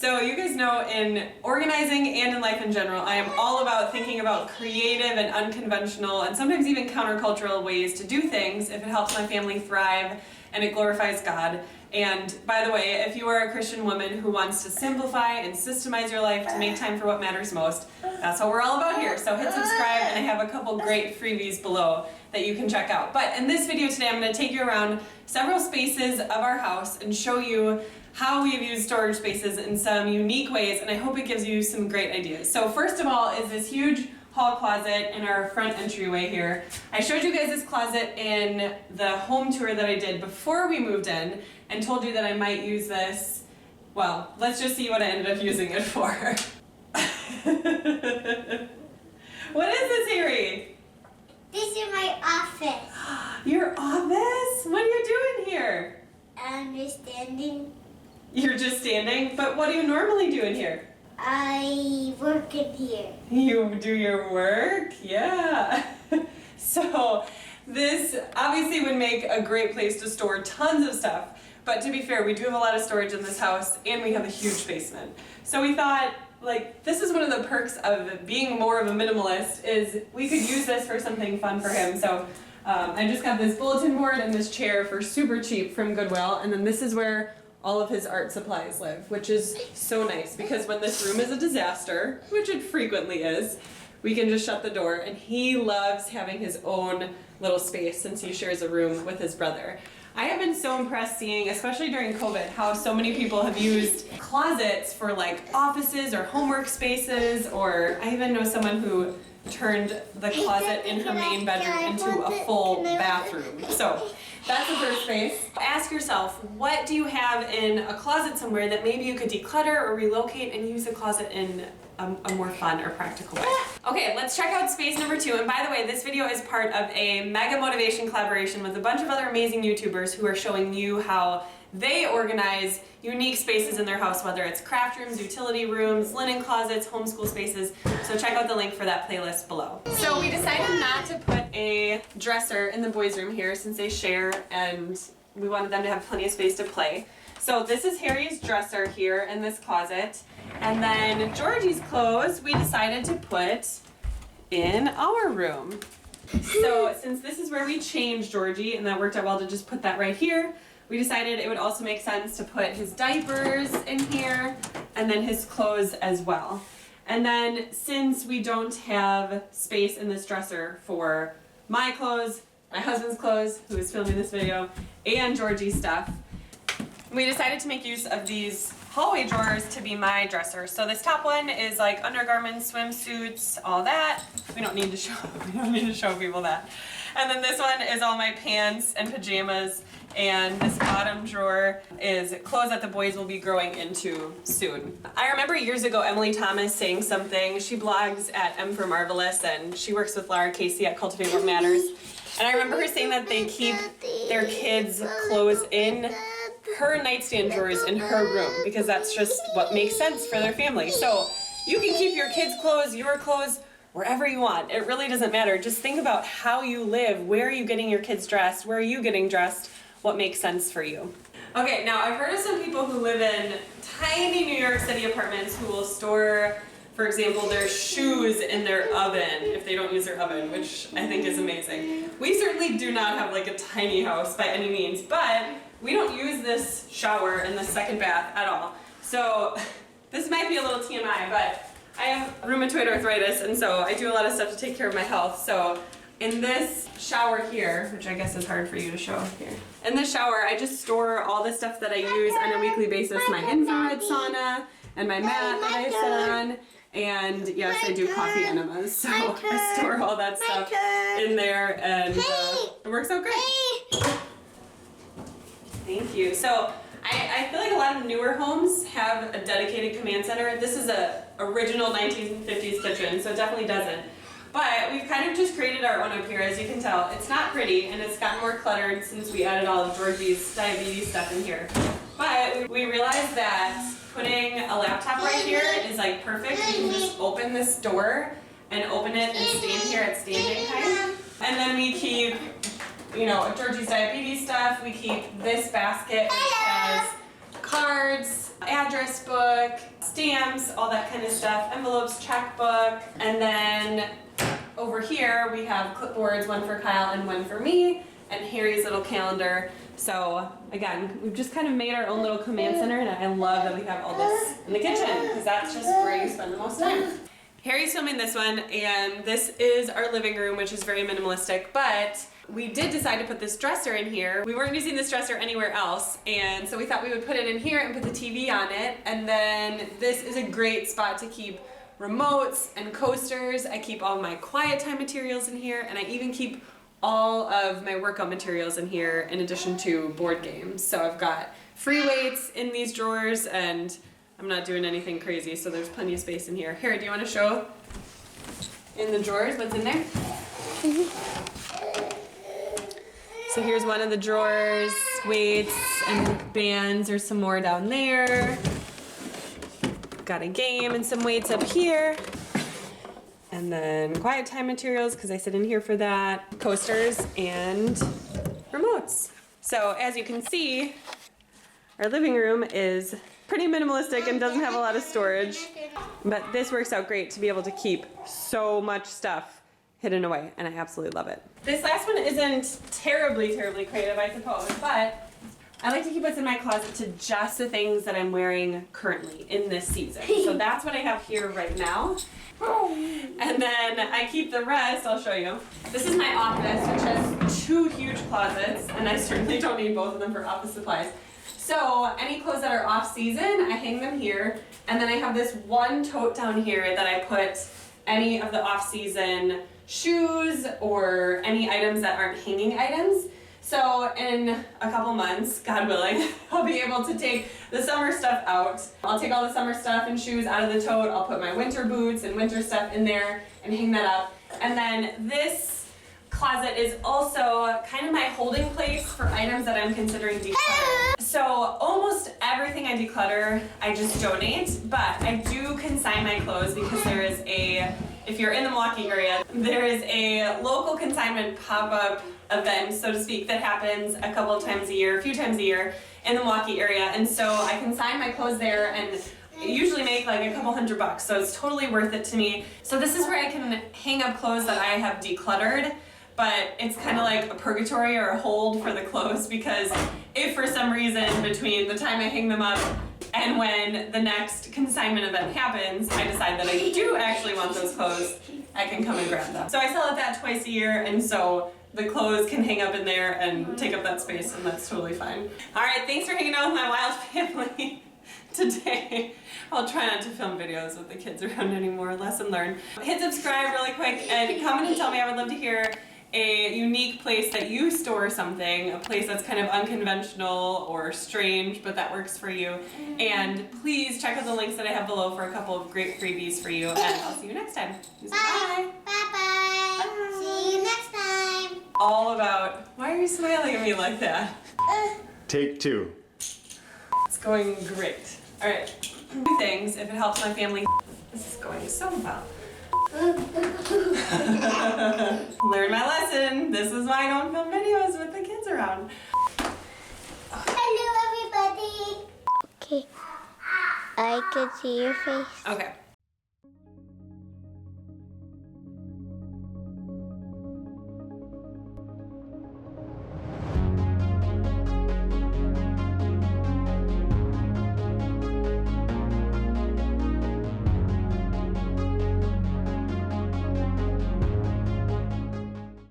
So you guys know in organizing and in life in general, I am all about thinking about creative and unconventional and sometimes even countercultural ways to do things if it helps my family thrive and it glorifies God. And by the way, if you are a Christian woman who wants to simplify and systemize your life to make time for what matters most, that's what we're all about here. So hit subscribe, and I have a couple great freebies below that you can check out. But in this video today, I'm going to take you around several spaces of our house and show you how we've used storage spaces in some unique ways, and I hope it gives you some great ideas. So first of all is this huge hall closet in our front entryway here. I showed you guys this closet in the home tour that I did before we moved in and told you that I might use this. Well, let's just see what I ended up using it for. What is this, Harry? This is my office. Your office? What are you doing here? I'm just standing. You're just standing? But what do you normally do in here? I work in here. You do your work? Yeah. So this obviously would make a great place to store tons of stuff. But to be fair, we do have a lot of storage in this house and we have a huge basement. So we thought, like, this is one of the perks of being more of a minimalist is we could use this for something fun for him. So I just got this bulletin board and this chair for super cheap from Goodwill. And then this is where all of his art supplies live, which is so nice because when this room is a disaster, which it frequently is, we can just shut the door, and he loves having his own little space since he shares a room with his brother. I have been so impressed seeing, especially during COVID, how so many people have used closets for like offices or homework spaces, or I even know someone who turned the closet in her main bedroom into a full bathroom. So that's the first space. Ask yourself, what do you have in a closet somewhere that maybe you could declutter or relocate and use the closet in a more fun or practical way? Okay, let's check out space number 2. And by the way, this video is part of a mega motivation collaboration with a bunch of other amazing YouTubers who are showing you how they organize unique spaces in their house, whether it's craft rooms, utility rooms, linen closets, homeschool spaces. So check out the link for that playlist below. So we decided not to put a dresser in the boys' room here since they share and we wanted them to have plenty of space to play. So this is Harry's dresser here in this closet. And then Georgie's clothes we decided to put in our room. So since this is where we change Georgie, and that worked out well to just put that right here, we decided it would also make sense to put his diapers in here and then his clothes as well. And then since we don't have space in this dresser for my clothes, my husband's clothes, who is filming this video, and Georgie's stuff, we decided to make use of these hallway drawers to be my dresser. So this top one is like undergarments, swimsuits, all that. We don't need to show people that. And then this one is all my pants and pajamas, and this bottom drawer is clothes that the boys will be growing into soon. I remember years ago Emily Thomas saying something. She blogs at M for Marvelous, and she works with Laura Casey at Cultivate What Matters. And I remember her saying that they keep their kids' clothes in her nightstand drawers in her room because that's just what makes sense for their family. So you can keep your kids' clothes, your clothes, wherever you want. It really doesn't matter. Just think about how you live. Where are you getting your kids dressed? Where are you getting dressed? What makes sense for you? Okay, now I've heard of some people who live in tiny New York City apartments who will store, for example, their shoes in their oven if they don't use their oven, which I think is amazing. We certainly do not have like a tiny house by any means, but we don't use this shower in the second bath at all. So this might be a little TMI, but I have rheumatoid arthritis, and so I do a lot of stuff to take care of my health. So in this shower here, which I guess is hard for you to show here, in this shower I just store all the stuff that I use on a weekly basis, my infrared sauna and my mat that I sit on, and yes, I do coffee enemas, so I store all that stuff in there, and it works out great. Thank you. So I feel like a lot of newer homes have a dedicated command center. This is a original 1950s kitchen, so it definitely doesn't. But we've kind of just created our own up here. As you can tell, it's not pretty, and it's gotten more cluttered since we added all of Georgie's diabetes stuff in here. But we realized that putting a laptop right here is like perfect. You can just open this door and open it and stand here at standing height. And then we keep, you know, Georgie's diabetes stuff. We keep this basket, which has cards, address book, stamps, all that kind of stuff, envelopes, checkbook, and then over here we have clipboards, one for Kyle and one for me, and Harry's little calendar. So again, we've just kind of made our own little command center, and I love that we have all this in the kitchen because that's just where you spend the most time. Harry's filming this one, and this is our living room, which is very minimalistic, but we did decide to put this dresser in here. We weren't using this dresser anywhere else, and so we thought we would put it in here and put the TV on it, and then this is a great spot to keep remotes and coasters. I keep all my quiet time materials in here, and I even keep all of my workout materials in here in addition to board games. So I've got free weights in these drawers, and I'm not doing anything crazy, so there's plenty of space in here. Harry, do you want to show in the drawers what's in there? So here's one of the drawers, weights and bands. There's some more down there. Got a game and some weights up here. And then quiet time materials, because I sit in here for that. Coasters and remotes. So as you can see, our living room is pretty minimalistic and doesn't have a lot of storage. But this works out great to be able to keep so much stuff hidden away, and I absolutely love it. This last one isn't terribly creative, I suppose, but I like to keep what's in my closet to just the things that I'm wearing currently in this season. So that's what I have here right now. And then I keep the rest, I'll show you. This is my office, which has 2 huge closets, and I certainly don't need both of them for office supplies. So any clothes that are off season, I hang them here. And then I have this one tote down here that I put any of the off season shoes or any items that aren't hanging items. So in a couple months, God willing, I'll be able to take the summer stuff out. I'll take all the summer stuff and shoes out of the tote. I'll put my winter boots and winter stuff in there and hang that up. And then this closet is also kind of my holding place for items that I'm considering decluttering. So almost everything I declutter, I just donate, but I do consign my clothes because there is if you're in the Milwaukee area, there is a local consignment pop-up event, so to speak, that happens a few times a year in the Milwaukee area. And so I consign my clothes there and usually make like a couple $100, so it's totally worth it to me. So this is where I can hang up clothes that I have decluttered, but it's kind of like a purgatory or a hold for the clothes, because if for some reason between the time I hang them up and when the next consignment event happens, I decide that I do actually want those clothes, I can come and grab them. So I sell it that twice a year, and so the clothes can hang up in there and take up that space, and that's totally fine. All right, thanks for hanging out with my wild family today. I'll try not to film videos with the kids around anymore. Lesson learned. Hit subscribe really quick and comment and tell me. I would love to hear a unique place that you store something, a place that's kind of unconventional or strange, but that works for you. And please check out the links that I have below for a couple of great freebies for you, and I'll see you next time. Bye. Bye. See you next time. All about, why are you smiling at me like that? Take 2. It's going great. All right, 2 things, if it helps my family. This is going so well. Learn my lesson. This is why I don't film videos with the kids around. Hello, everybody. Okay. I can see your face. Okay.